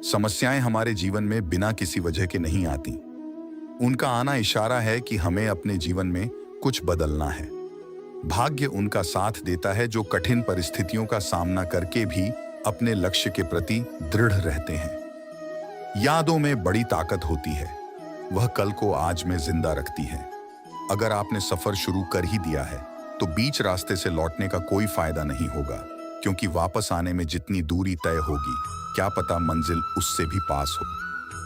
समस्याएं हमारे जीवन में बिना किसी वजह के नहीं आती। उनका आना इशारा है कि हमें अपने जीवन में कुछ बदलना है। भाग्य उनका साथ देता है जो कठिन परिस्थितियों का सामना करके भी अपने लक्ष्य के प्रति दृढ़ रहते हैं। यादों में बड़ी ताकत होती है, वह कल को आज में जिंदा रखती है। अगर आपने सफर शुरू कर ही दिया है तो बीच रास्ते से लौटने का कोई फायदा नहीं होगा, क्योंकि वापस आने में जितनी दूरी तय होगी, क्या पता मंजिल उससे भी पास हो।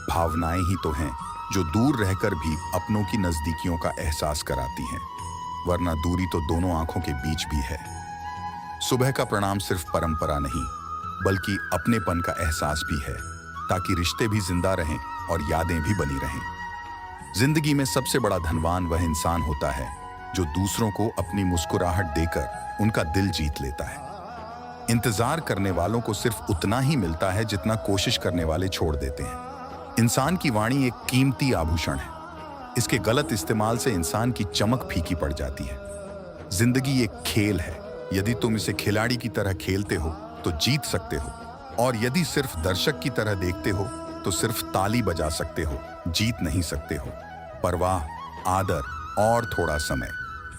भावनाएं ही तो हैं जो दूर रहकर भी अपनों की नजदीकियों का एहसास कराती हैं, वरना दूरी तो दोनों आंखों के बीच भी है। सुबह का प्रणाम सिर्फ परंपरा नहीं, बल्कि अपनेपन का एहसास भी है, ताकि रिश्ते भी जिंदा रहें और यादें भी बनी रहें। जिंदगी में सबसे बड़ा धनवान वह इंसान होता है जो दूसरों को अपनी मुस्कुराहट देकर उनका दिल जीत लेता है। इंतजार करने वालों को सिर्फ उतना ही मिलता है जितना कोशिश करने वाले छोड़ देते हैं। इंसान की वाणी एक कीमती आभूषण है, इसके गलत इस्तेमाल से इंसान की चमक फीकी पड़ जाती है। जिंदगी एक खेल है, यदि तुम इसे खिलाड़ी की तरह खेलते हो तो जीत सकते हो, और यदि सिर्फ दर्शक की तरह देखते हो तो सिर्फ ताली बजा सकते हो, जीत नहीं सकते हो। परवाह, आदर और थोड़ा समय,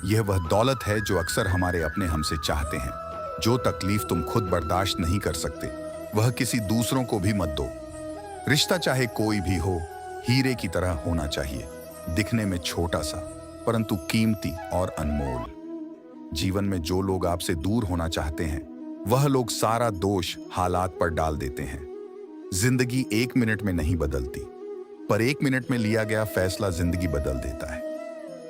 यह वह दौलत है जो अक्सर हमारे अपने हमसे चाहते हैं। जो तकलीफ तुम खुद बर्दाश्त नहीं कर सकते, वह किसी दूसरों को भी मत दो। रिश्ता चाहे कोई भी हो, हीरे की तरह होना चाहिए, दिखने में छोटा सा परंतु कीमती और अनमोल। जीवन में जो लोग आपसे दूर होना चाहते हैं, वह लोग सारा दोष हालात पर डाल देते हैं। जिंदगी 1 मिनट में नहीं बदलती, पर 1 मिनट में लिया गया फैसला जिंदगी बदल देता है।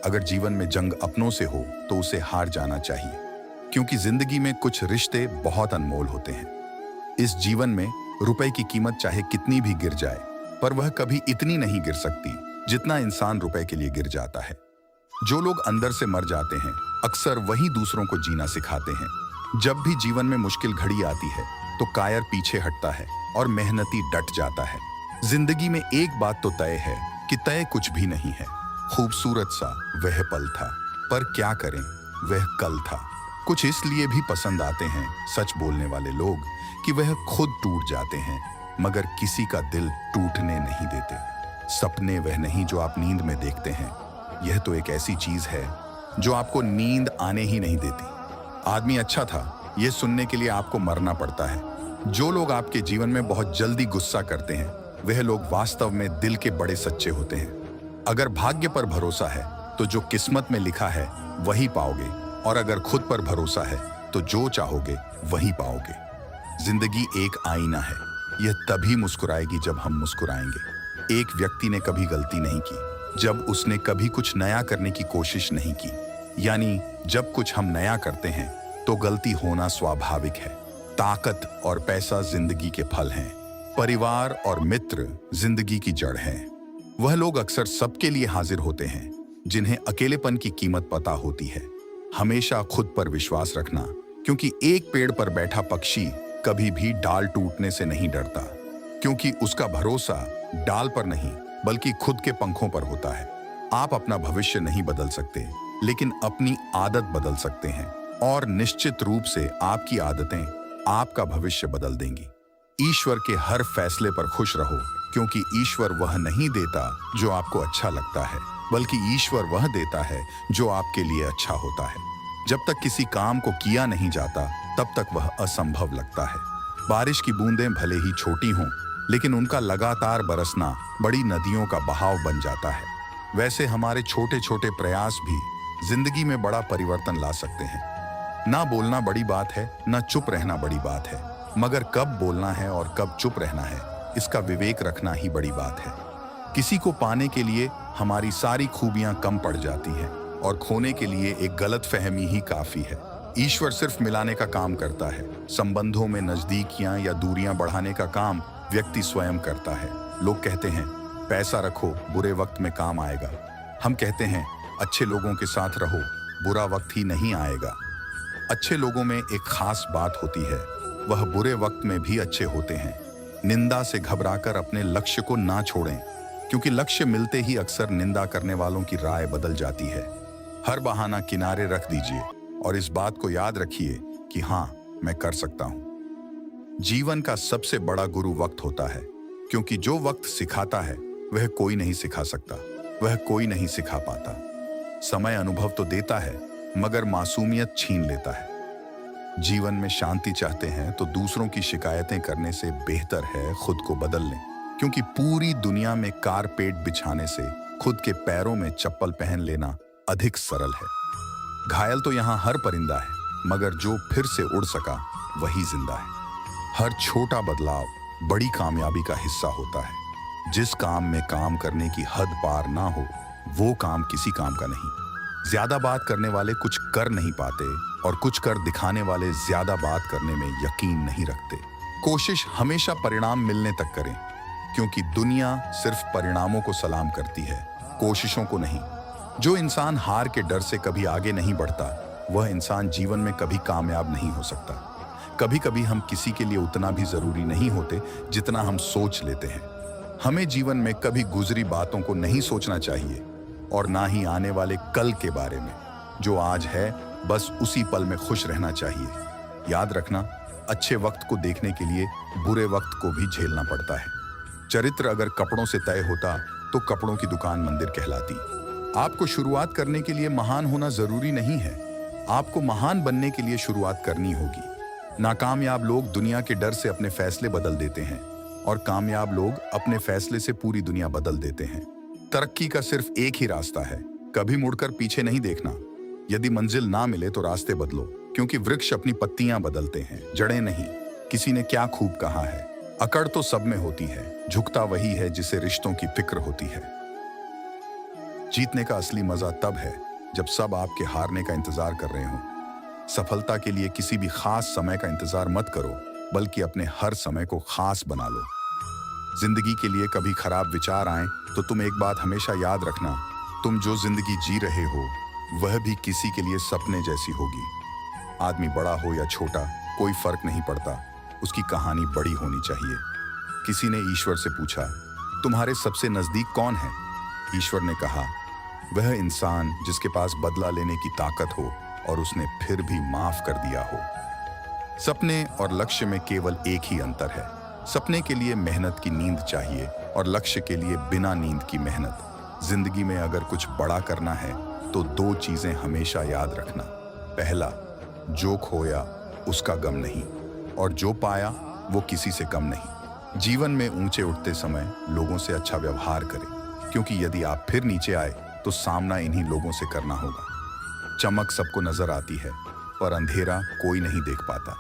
अगर जीवन में जंग अपनों से हो तो उसे हार जाना चाहिए, क्योंकि जिंदगी में कुछ रिश्ते बहुत अनमोल होते हैं। इस जीवन में रुपए की कीमत चाहे कितनी भी गिर जाए, पर वह कभी इतनी नहीं गिर सकती जितना इंसान रुपए के लिए गिर जाता है। जो लोग अंदर से मर जाते हैं, अक्सर वही दूसरों को जीना सिखाते हैं। जब भी जीवन में मुश्किल घड़ी आती है तो कायर पीछे हटता है और मेहनती डट जाता है। जिंदगी में एक बात तो तय है कि तय कुछ भी नहीं है। खूबसूरत सा वह पल था, पर क्या करें, वह कल था। कुछ इसलिए भी पसंद आते हैं सच बोलने वाले लोग कि वह खुद टूट जाते हैं, मगर किसी का दिल टूटने नहीं देते। सपने वह नहीं जो आप नींद में देखते हैं, यह तो एक ऐसी चीज है जो आपको नींद आने ही नहीं देती। आदमी अच्छा था, यह सुनने के लिए आपको मरना पड़ता है। जो लोग आपके जीवन में बहुत जल्दी गुस्सा करते हैं, वह लोग वास्तव में दिल के बड़े सच्चे होते हैं। अगर भाग्य पर भरोसा है तो जो किस्मत में लिखा है वही पाओगे, और अगर खुद पर भरोसा है तो जो चाहोगे वही पाओगे। जिंदगी एक आईना है, यह तभी मुस्कुराएगी जब हम मुस्कुराएंगे। एक व्यक्ति ने कभी गलती नहीं की जब उसने कभी कुछ नया करने की कोशिश नहीं की। यानी जब कुछ हम नया करते हैं तो गलती होना स्वाभाविक है। ताकत और पैसा जिंदगी के फल हैं, परिवार और मित्र जिंदगी की जड़ हैं। वह लोग अक्सर सबके लिए हाजिर होते हैं जिन्हें अकेलेपन की कीमत पता होती है। हमेशा खुद पर विश्वास रखना, क्योंकि एक पेड़ पर बैठा पक्षी कभी भी डाल टूटने से नहीं डरता, क्योंकि उसका भरोसा डाल पर नहीं बल्कि खुद के पंखों पर होता है। आप अपना भविष्य नहीं बदल सकते, लेकिन अपनी आदत बदल सकते हैं, और निश्चित रूप से आपकी आदतें आपका भविष्य बदल देंगी। ईश्वर के हर फैसले पर खुश रहो, क्योंकि ईश्वर वह नहीं देता जो आपको अच्छा लगता है, बल्कि ईश्वर वह देता है जो आपके लिए अच्छा होता है। जब तक किसी काम को किया नहीं जाता, तब तक वह असंभव लगता है। बारिश की बूंदें भले ही छोटी हों, लेकिन उनका लगातार बरसना बड़ी नदियों का बहाव बन जाता है। वैसे हमारे छोटे छोटे प्रयास भी जिंदगी में बड़ा परिवर्तन ला सकते हैं। ना बोलना बड़ी बात है, ना चुप रहना बड़ी बात है, मगर कब बोलना है और कब चुप रहना है, इसका विवेक रखना ही बड़ी बात है। किसी को पाने के लिए हमारी सारी खूबियां कम पड़ जाती हैं, और खोने के लिए एक गलत फहमी ही काफी है। ईश्वर सिर्फ मिलाने का काम करता है। संबंधों में नजदीकियां या दूरियां बढ़ाने का काम व्यक्ति स्वयं करता है। लोग कहते हैं पैसा रखो, बुरे वक्त में काम आएगा। हम कहते हैं अच्छे लोगों के साथ रहो, बुरा वक्त ही नहीं आएगा। अच्छे लोगों में एक खास बात होती है, वह बुरे वक्त में भी अच्छे होते हैं। निंदा से घबराकर अपने लक्ष्य को ना छोड़ें, क्योंकि लक्ष्य मिलते ही अक्सर निंदा करने वालों की राय बदल जाती है। हर बहाना किनारे रख दीजिए और इस बात को याद रखिए कि हाँ, मैं कर सकता हूं। जीवन का सबसे बड़ा गुरु वक्त होता है। क्योंकि जो वक्त सिखाता है वह कोई नहीं सिखा सकता, वह कोई नहीं सिखा पाता। समय अनुभव तो देता है मगर मासूमियत छीन लेता है। जीवन में शांति चाहते हैं तो दूसरों की शिकायतें करने से बेहतर है खुद को बदल लें, क्योंकि पूरी दुनिया में कारपेट बिछाने से खुद के पैरों में चप्पल पहन लेना अधिक सरल है। घायल तो यहाँ हर परिंदा है, मगर जो फिर से उड़ सका वही जिंदा है। हर छोटा बदलाव बड़ी कामयाबी का हिस्सा होता है। जिस काम में काम करने की हद पार ना हो वो काम किसी काम का नहीं। ज्यादा बात करने वाले कुछ कर नहीं पाते और कुछ कर दिखाने वाले ज्यादा बात करने में यकीन नहीं रखते। कोशिश हमेशा परिणाम मिलने तक करें, क्योंकि दुनिया सिर्फ परिणामों को सलाम करती है, कोशिशों को नहीं। जो इंसान हार के डर से कभी आगे नहीं बढ़ता वह इंसान जीवन में कभी कामयाब नहीं हो सकता। कभी कभी हम किसी के लिए उतना भी जरूरी नहीं होते जितना हम सोच लेते हैं। हमें जीवन में कभी गुजरी बातों को नहीं सोचना चाहिए और ना ही आने वाले कल के बारे में। जो आज है बस उसी पल में खुश रहना चाहिए। याद रखना, अच्छे वक्त को देखने के लिए बुरे वक्त को भी झेलना पड़ता है। चरित्र अगर कपड़ों से तय होता तो कपड़ों की दुकान मंदिर कहलाती। आपको शुरुआत करने के लिए महान होना जरूरी नहीं है, आपको महान बनने के लिए शुरुआत करनी होगी। नाकामयाब लोग दुनिया के डर से अपने फैसले बदल देते हैं और कामयाब लोग अपने फैसले से पूरी दुनिया बदल देते हैं। तरक्की का सिर्फ एक ही रास्ता है, कभी मुड़कर पीछे नहीं देखना। यदि मंजिल ना मिले तो रास्ते बदलो, क्योंकि वृक्ष अपनी पत्तियां बदलते हैं, जड़ें नहीं। किसी ने क्या खूब कहा है, अकड़ तो सब में होती है, झुकता वही है जिसे रिश्तों की फिक्र होती है। जीतने का असली मजा तब है जब सब आपके हारने का इंतजार कर रहे हों। सफलता के लिए किसी भी खास समय का इंतजार मत करो, बल्कि अपने हर समय को खास बना लो। जिंदगी के लिए कभी खराब विचार आए तो तुम एक बात हमेशा याद रखना, तुम जो जिंदगी जी रहे हो वह भी किसी के लिए सपने जैसी होगी। आदमी बड़ा हो या छोटा कोई फर्क नहीं पड़ता, उसकी कहानी बड़ी होनी चाहिए। किसी ने ईश्वर से पूछा, तुम्हारे सबसे नजदीक कौन है? ईश्वर ने कहा, वह इंसान जिसके पास बदला लेने की ताकत हो और उसने फिर भी माफ कर दिया हो। सपने और लक्ष्य में केवल एक ही अंतर है, सपने के लिए मेहनत की नींद चाहिए और लक्ष्य के लिए बिना नींद की मेहनत। जिंदगी में अगर कुछ बड़ा करना है तो दो चीजें हमेशा याद रखना। पहला, जो खोया उसका गम नहीं, और जो पाया वो किसी से कम नहीं। जीवन में ऊंचे उठते समय लोगों से अच्छा व्यवहार करें, क्योंकि यदि आप फिर नीचे आए तो सामना इन्हीं लोगों से करना होगा। चमक सबको नजर आती है पर अंधेरा कोई नहीं देख पाता।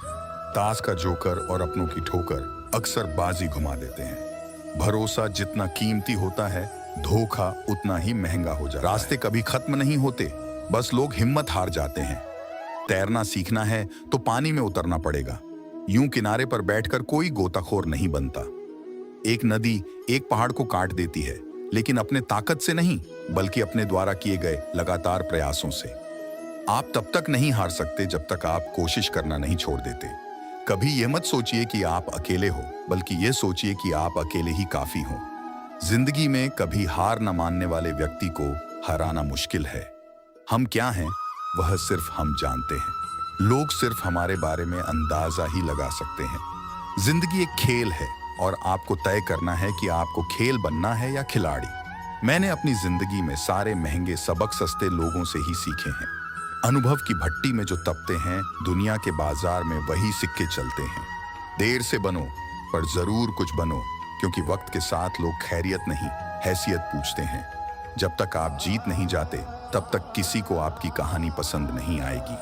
ताश का जोकर और अपनों की ठोकर अक्सर बाजी घुमा देते हैं। भरोसा जितना कीमती होता है धोखा उतना ही महंगा हो जाता है। रास्ते कभी खत्म नहीं होते, बस लोग हिम्मत हार जाते हैं। तैरना सीखना है तो पानी में उतरना पड़ेगा, यूं किनारे पर बैठकर कोई गोताखोर नहीं बनता। एक नदी एक पहाड़ को काट देती है, लेकिन अपने ताकत से नहीं बल्कि अपने द्वारा किए गए लगातार प्रयासों से। आप तब तक नहीं हार सकते जब तक आप कोशिश करना नहीं छोड़ देते। कभी यह मत सोचिए कि आप अकेले हो, बल्कि यह सोचिए कि आप अकेले ही काफी हो। जिंदगी में कभी हार न मानने वाले व्यक्ति को हराना मुश्किल है। हम क्या हैं वह सिर्फ हम जानते हैं, लोग सिर्फ हमारे बारे में अंदाजा ही लगा सकते हैं। जिंदगी एक खेल है और आपको तय करना है कि आपको खेल बनना है या खिलाड़ी। मैंने अपनी जिंदगी में सारे महंगे सबक सस्ते लोगों से ही सीखे हैं। अनुभव की भट्टी में जो तपते हैं, दुनिया के बाजार में वही सिक्के चलते हैं। देर से बनो पर जरूर कुछ बनो, क्योंकि वक्त के साथ लोग खैरियत नहीं हैसियत पूछते हैं। जब तक आप जीत नहीं जाते तब तक किसी को आपकी कहानी पसंद नहीं आएगी।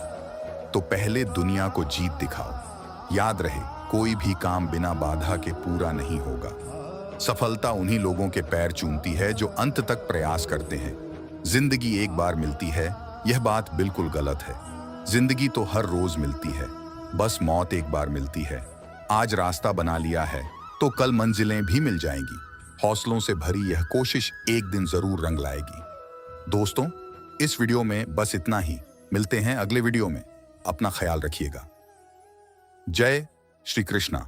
तो पहले दुनिया को जीत दिखाओ। याद रहे, कोई भी काम बिना बाधा के पूरा नहीं होगा। सफलता उन्हीं लोगों के पैर चूमती है जो अंत तक प्रयास करते हैं। जिंदगी एक बार मिलती है, यह बात बिल्कुल गलत है। जिंदगी तो हर रोज मिलती है, बस मौत एक बार मिलती है। आज रास्ता बना लिया है तो कल मंजिलें भी मिल जाएंगी। हौसलों से भरी यह कोशिश एक दिन जरूर रंग लाएगी। दोस्तों, इस वीडियो में बस इतना ही। मिलते हैं अगले वीडियो में। अपना ख्याल रखिएगा। जय श्री कृष्णा।